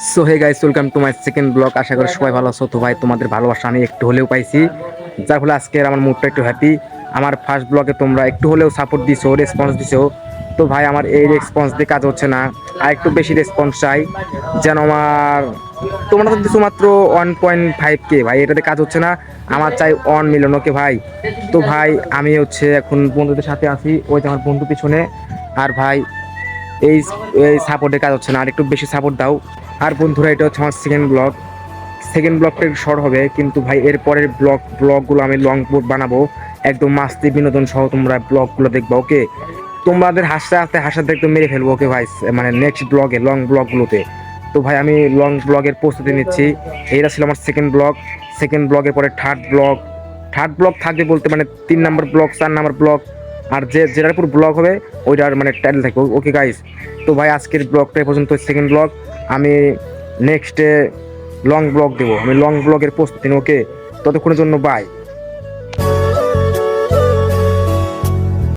So hey guys, welcome to my second blog. আশা করি সবাই ভালো আছো। তো ভাই তোমাদের ভালোবাসা আমি একটু হলেও পাইছি, যার ফলে আজকের আমার মুডটা একটু হ্যাপি। আমার ফার্স্ট ব্লগে তোমরা একটু হলেও সাপোর্ট দিছো, রেসপন্স দিছো। তো ভাই আমার এই রেসপন্স দিয়ে কাজ হচ্ছে না, আর একটু বেশি রেসপন্স চাই। যেন আমার তোমরা তো দিছো মাত্র 1.5K, ভাই এটাতে কাজ হচ্ছে না। আমার চাই 1 মিলিয়ন। ওকে ভাই। তো ভাই আমি হচ্ছে এখন বন্ধুদের সাথে আছি, ওই যে আমার বন্ধু পিছনে। আর ভাই এই এই সাপোর্টের কাজ হচ্ছে না, আর একটু বেশি সাপোর্ট দাও। আর বন্ধুরা, এটা হচ্ছে আমার সেকেন্ড ব্লগটা একটু শর্ট হবে, কিন্তু ভাই এর পরের ব্লগগুলো আমি লং বানাবো, একদম মাস্তি বিনোদন সহ তোমরা ব্লগগুলো দেখবা। ওকে, তোমাদের হাসতে একদম মেরে ফেলবো। ওকে ভাই, মানে নেক্সট ব্লগে লং ব্লগগুলোতে। তো ভাই আমি লং ব্লগের প্রস্তুতি নিচ্ছি। এইটা ছিল আমার সেকেন্ড ব্লগের পরে থার্ড ব্লগ থাকবে বলতে, মানে 3 নম্বর ব্লগ, 4 নম্বর ব্লগ, আর যেটার উপর ব্লগ হবে ওইটার মানে টাইটেল থাকবে। ওকে গাইস, তো ভাই আজকের ব্লগটা এ পর্যন্ত, সেকেন্ড ব্লগ। আমি নেক্সটে লং ব্লগ দেবো, আমি লং ব্লগের প্রস্তুতি নিই। ওকে, ততক্ষণের জন্য বাই।